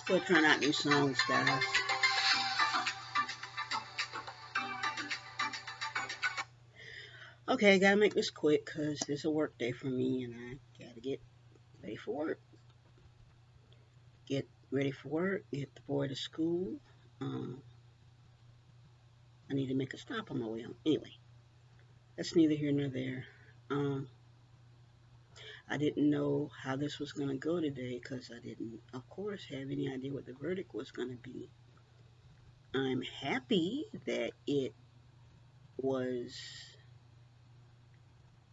Still trying out new songs, guys. Okay, I gotta make this quick because it's a work day for me and I gotta get ready for work. Get ready for work, get the boy to school. Um, I need to make a stop on my way home. Anyway, that's neither here nor there. Um, I didn't know how this was gonna go today because I didn't, of course, have any idea what the verdict was gonna be. I'm happy that it was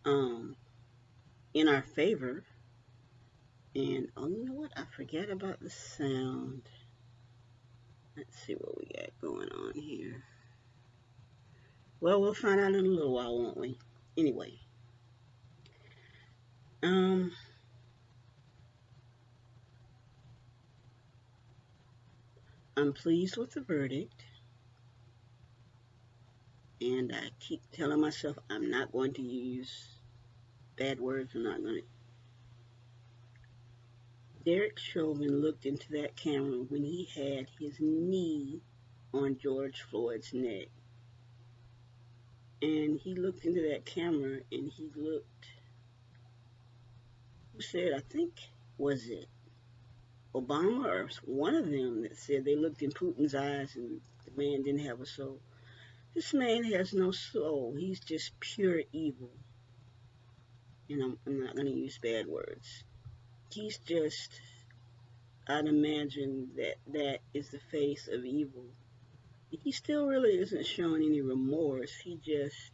um, in our favor. And oh, you know what? I forget about the sound. Let's see what we got going on here. Well, we'll find out in a little while, won't we? Anyway, um, I'm pleased with the verdict, and I keep telling myself I'm not going to use bad words. I'm not going to. Derrick Chauvin looked into that camera when he had his knee on George Floyd's neck. And he looked into that camera and he looked, who said, I think, was it Obama or one of them that said they looked in Putin's eyes and the man didn't have a soul. This man has no soul. He's just pure evil. And I'm not going to use bad words. He's just, I'd imagine that is the face of evil. He still really isn't showing any remorse. He just,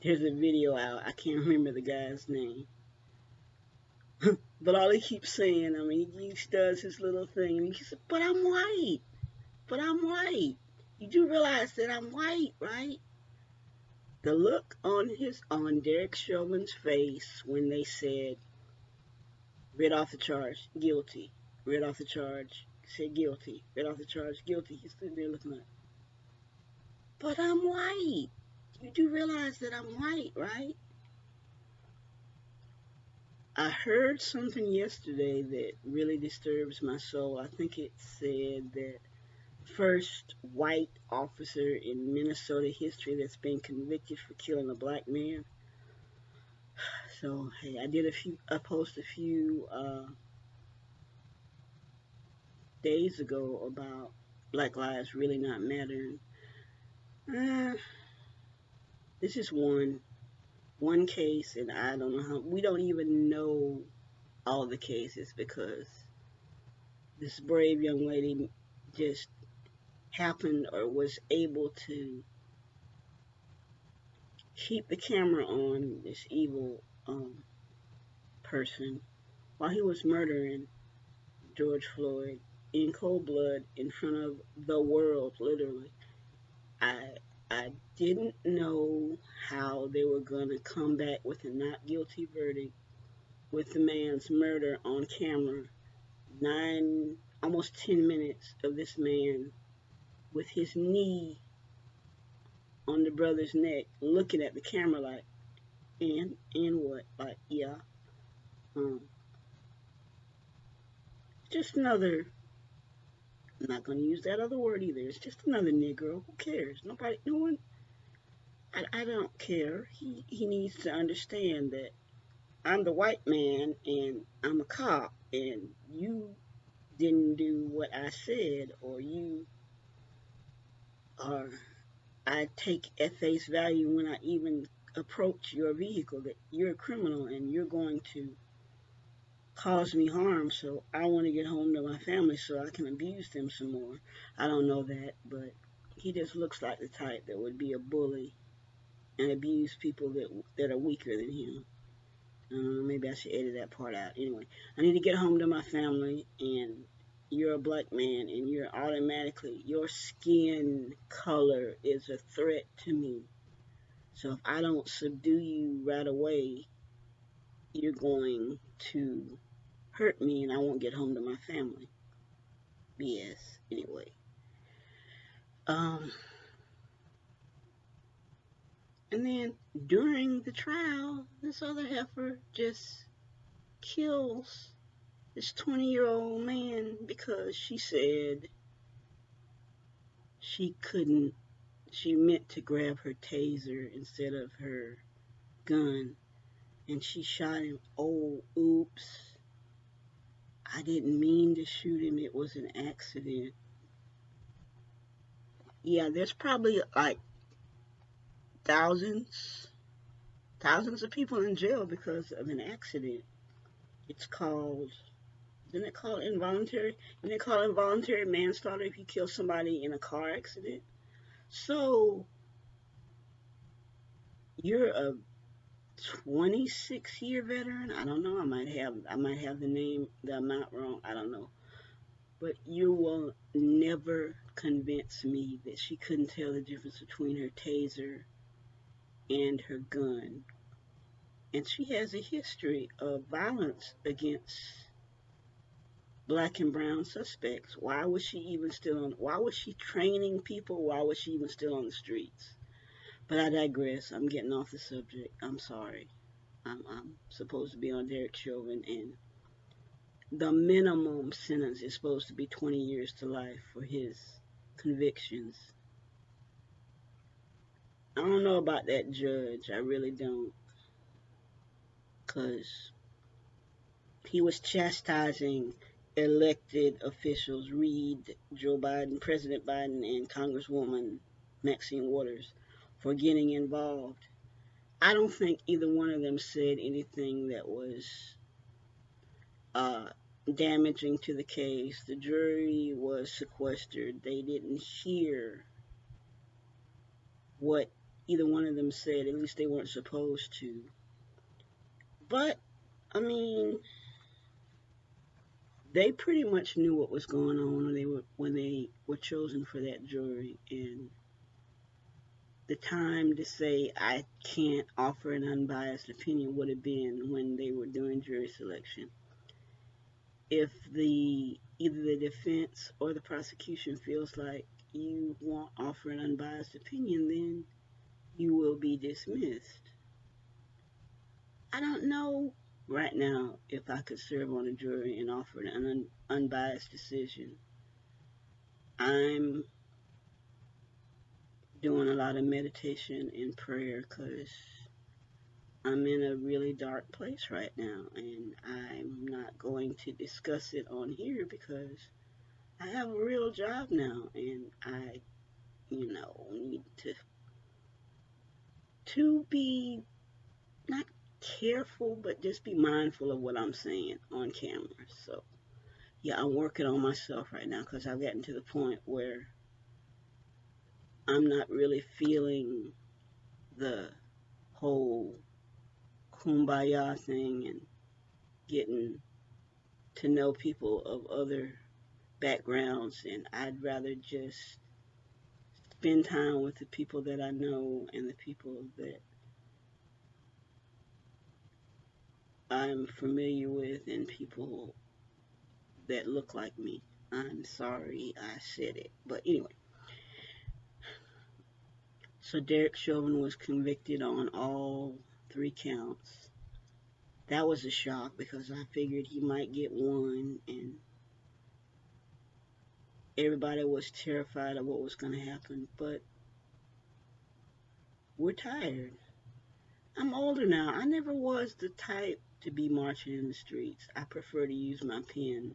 there's a video out. I can't remember the guy's name. But all he keeps saying, I mean, he does his little thing. And he says, but I'm white. But I'm white. You do realize that I'm white, right? The look on Derrick Chauvin's face when they said, read off the charge, guilty. Read off the charge, said guilty. Read off the charge, guilty. He stood there looking like, but I'm white. You do realize that I'm white, right? I heard something yesterday that really disturbs my soul. I think it said that first white officer in Minnesota history that's been convicted for killing a black man. So hey, I posted a few days ago about Black Lives really not mattering. Uh, this is one case, and I don't know how. We don't even know all the cases because this brave young lady just happened or was able to keep the camera on this evil person while he was murdering George Floyd in cold blood in front of the world, literally. I I didn't know how they were gonna come back with a not guilty verdict with the man's murder on camera. Almost 10 minutes of this man with his knee on the brother's neck, looking at the camera like, and what? Like, yeah, um, just another. I'm not gonna use that other word either. It's just another Negro. Who cares? Nobody, no one. I don't care. He needs to understand that I'm the white man and I'm a cop, and you didn't do what I said, or you are. I take at face value when I even approach your vehicle that you're a criminal and you're going to cause me harm, so I want to get home to my family so I can abuse them some more. I don't know that, but he just looks like the type that would be a bully and abuse people that are weaker than him. Maybe I should edit that part out. Anyway, I need to get home to my family, and you're a black man, and you're automatically, your skin color is a threat to me. So if I don't subdue you right away, you're going to hurt me, and I won't get home to my family. BS. Anyway. Um, and then during the trial, this other heifer just kills this 20-year-old man because she said she couldn't, she meant to grab her taser instead of her gun, and she shot him. Oh, oops. I didn't mean to shoot him. It was an accident. Yeah, there's probably like thousands, thousands of people in jail because of an accident. It's called, isn't it called involuntary? Isn't it called involuntary manslaughter if you kill somebody in a car accident? So you're a 26-year veteran. I don't know. I might have the amount wrong. I don't know. But you will never convince me that she couldn't tell the difference between her taser and her gun. And she has a history of violence against black and brown suspects. Why was she even still on? Why was she training people? Why was she even still on the streets? But I digress. I'm getting off the subject. I'm sorry. I'm supposed to be on Derrick Chauvin, and the minimum sentence is supposed to be 20 years to life for his convictions. I don't know about that judge. I really don't. Because he was chastising elected officials, Reid, Joe Biden, President Biden, and Congresswoman Maxine Waters, for getting involved. I don't think either one of them said anything that was uh, damaging to the case. The jury was sequestered. They didn't hear what either one of them said. At least they weren't supposed to. But, I mean, they pretty much knew what was going on when they were chosen for that jury, and the time to say I can't offer an unbiased opinion would have been when they were doing jury selection. If either the defense or the prosecution feels like you won't offer an unbiased opinion, then you will be dismissed. I don't know right now if I could serve on a jury and offer an unbiased decision. I'm doing a lot of meditation and prayer because I'm in a really dark place right now, and I'm not going to discuss it on here because I have a real job now, and I, need to be not careful, but just be mindful of what I'm saying on camera. So, yeah, I'm working on myself right now because I've gotten to the point where I'm not really feeling the whole kumbaya thing and getting to know people of other backgrounds, and I'd rather just spend time with the people that I know and the people that I'm familiar with and people that look like me. I'm sorry I said it. But anyway, so Derrick Chauvin was convicted on all 3 counts. That was a shock because I figured he might get one, and everybody was terrified of what was going to happen. But we're tired. I'm older now. I never was the type to be marching in the streets. I prefer to use my pen,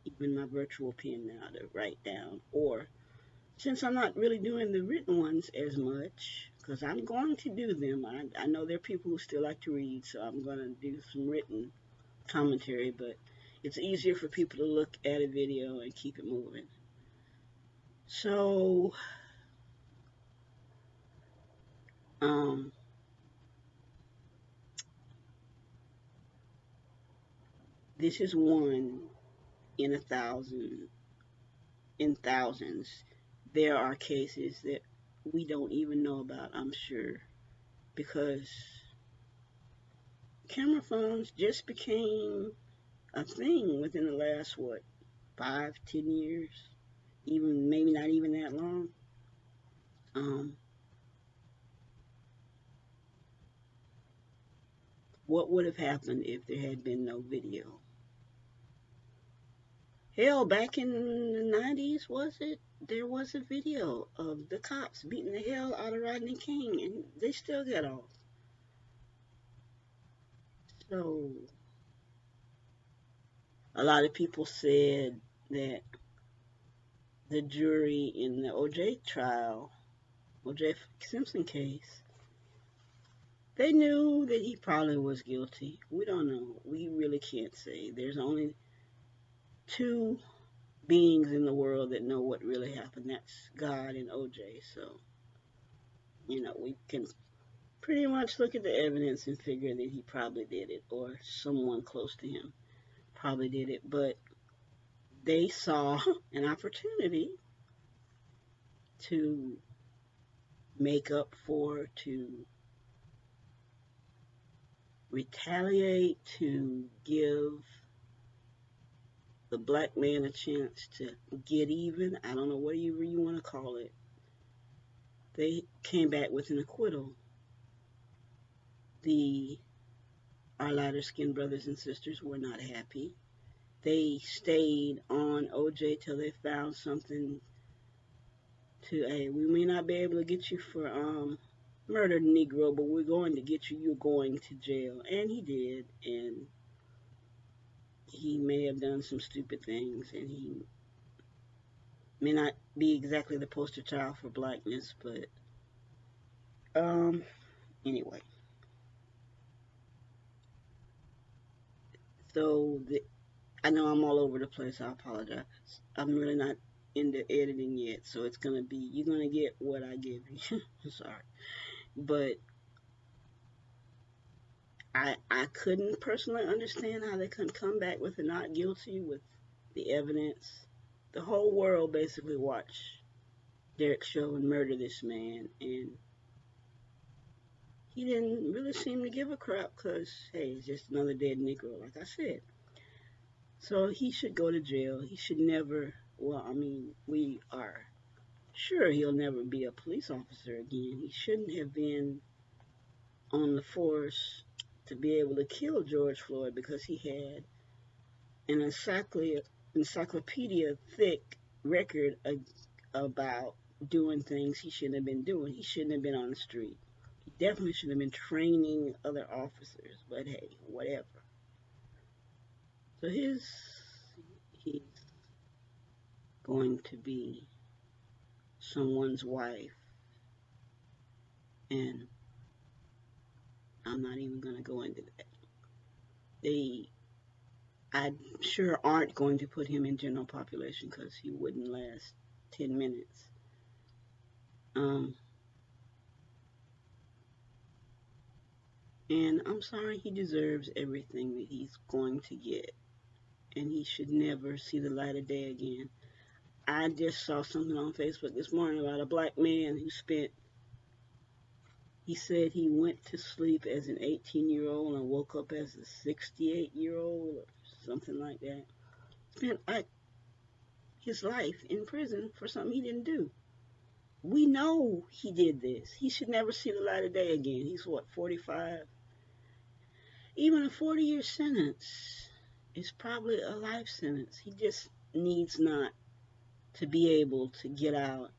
even my virtual pen now, to write down. Or, since I'm not really doing the written ones as much, because I'm going to do them. I know there are people who still like to read, so I'm going to do some written commentary, but it's easier for people to look at a video and keep it moving. So, this is one in 1,000, in thousands. There are cases that we don't even know about, I'm sure, because camera phones just became a thing within the last, 5, 10 years, even maybe not even that long. What would have happened if there had been no video? Hell, back in the 90s, was it? There was a video of the cops beating the hell out of Rodney King, and they still got off. So, a lot of people said that the jury in the O.J. trial, O.J. Simpson case, they knew that he probably was guilty. We don't know. We really can't say. There's only two beings in the world that know what really happened. That's God and O.J. So, we can pretty much look at the evidence and figure that he probably did it, or someone close to him probably did it. But they saw an opportunity to make up for, to retaliate, to give the black man a chance to get even. I don't know what you want to call it. They came back with an acquittal. Our lighter skinned brothers and sisters were not happy. They stayed on OJ till they found something to, hey, we may not be able to get you for murdered Negro, but we're going to get you. You're going to jail. And he did. And he may have done some stupid things, and he may not be exactly the poster child for blackness, but anyway. So I know I'm all over the place. I apologize. I'm really not into editing yet, so you're gonna get what I give you. I'm sorry, but I couldn't personally understand how they couldn't come back with a not guilty with the evidence. The whole world basically watched Derrick Chauvin murder this man, and he didn't really seem to give a crap because, hey, it's just another dead Negro, like I said. So he should go to jail. He should never, well, I mean, we are sure he'll never be a police officer again. He shouldn't have been on the force to be able to kill George Floyd because he had an encyclopedia thick record about doing things he shouldn't have been doing. He shouldn't have been on the street. He definitely should have been training other officers, but hey, whatever. So he's going to be someone's wife, and I'm not even going to go into that. I'm sure aren't going to put him in general population because he wouldn't last 10 minutes. And I'm sorry, he deserves everything that he's going to get, and he should never see the light of day again. I just saw something on Facebook this morning about a black man who he said he went to sleep as an 18-year-old and woke up as a 68-year-old or something like that. Spent his life in prison for something he didn't do. We know he did this. He should never see the light of day again. He's 45? Even a 40-year sentence is probably a life sentence. He just needs not to be able to get out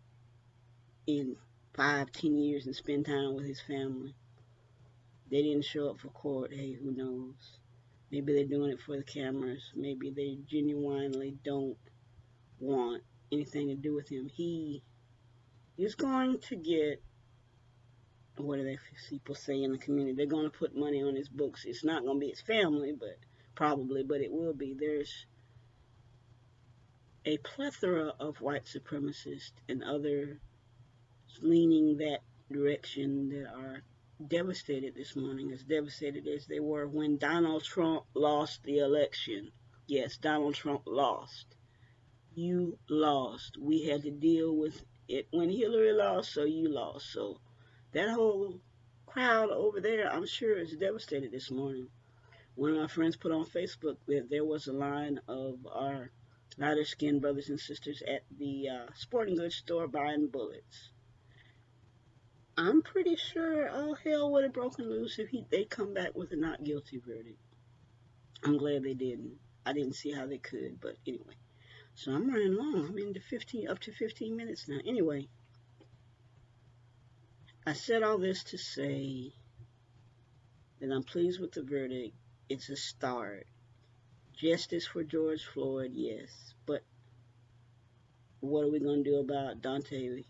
in 5-10 years and spend time with his family. They didn't show up for court. Hey, who knows? Maybe they're doing it for the cameras. Maybe they genuinely don't want anything to do with him. He is going to get, what do people say in the community? They're going to put money on his books. It's not going to be his family, but it will be. There's a plethora of white supremacists and others leaning that direction that are devastated this morning, as devastated as they were when Donald Trump lost the election. Yes, Donald Trump lost. You lost. We had to deal with it when Hillary lost, so you lost. So that whole crowd over there, I'm sure, is devastated this morning. One of my friends put on Facebook that there was a line of our lighter skinned brothers and sisters at the sporting goods store buying bullets. I'm pretty sure all hell would have broken loose if they'd come back with a not guilty verdict. I'm glad they didn't. I didn't see how they could, but anyway. So I'm running long. I'm into 15, up to 15 minutes now. Anyway, I said all this to say that I'm pleased with the verdict. It's a start. Justice for George Floyd, yes. But what are we going to do about Dante?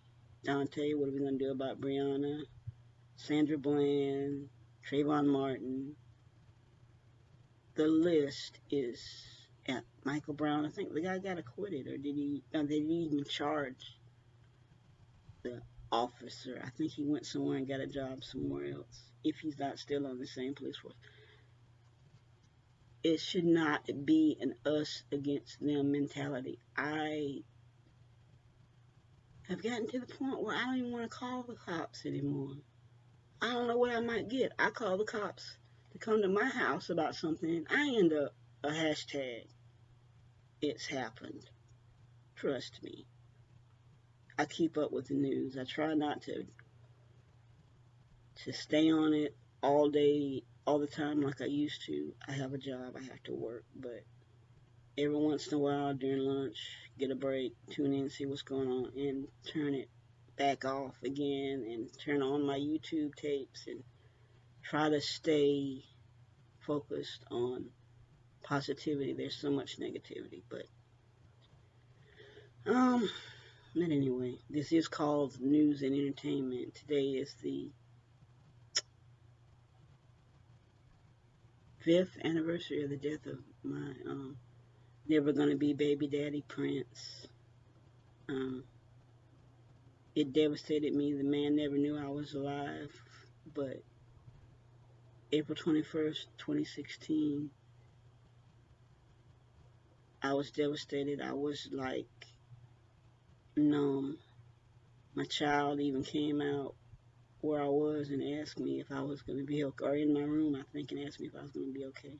What are we going to do about Breona, Sandra Bland, Trayvon Martin? The list is at Michael Brown. I think the guy got acquitted, or did he? Did he even charge the officer? I think he went somewhere and got a job somewhere else. If he's not still on the same police force, it should not be an us against them mentality. I have gotten to the point where I don't even want to call the cops anymore. I don't know what I might get. I call the cops to come to my house about something, and I end up a hashtag. It's happened. Trust me. I keep up with the news. I try not to stay on it all day, all the time like I used to. I have a job. I have to work, but every once in a while during lunch, get a break, tune in, see what's going on, and turn it back off again and turn on my YouTube tapes and try to stay focused on positivity. There's so much negativity, but anyway, this is called News and Entertainment. Today is the 5th anniversary of the death of my never gonna be baby daddy, Prince. It devastated me. The man never knew I was alive, but April 21st, 2016, I was devastated. I was like numb. My child even came out where I was and asked me if I was going to be okay, or in my room, I think, and asked me if I was going to be okay.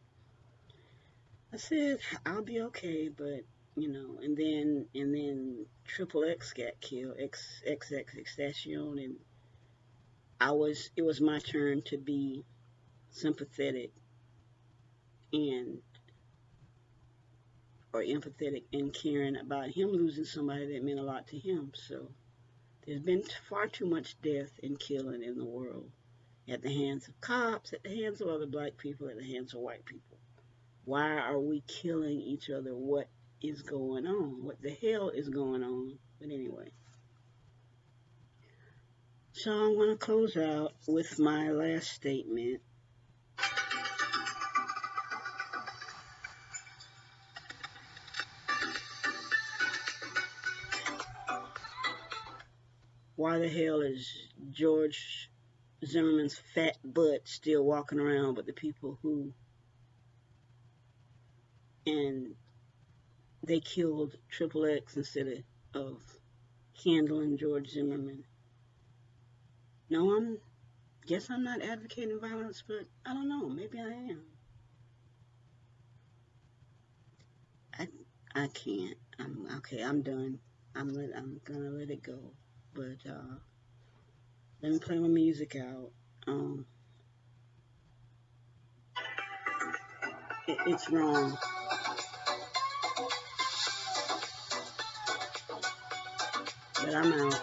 I said, I'll be okay, but, and then Triple X got killed, XXXTentacion, and it was my turn to be sympathetic and or empathetic and caring about him losing somebody that meant a lot to him. So there's been far too much death and killing in the world at the hands of cops, at the hands of other black people, at the hands of white people. Why are we killing each other? What is going on? What the hell is going on? But anyway. So I'm going to close out with my last statement. Why the hell is George Zimmerman's fat butt still walking around, but the people who, and they killed Triple X instead of handling George Zimmerman? No, guess I'm not advocating violence, but I don't know, maybe I am. I can't. I'm done. I'm gonna let it go. But let me play my music out. It's wrong. But I'm out.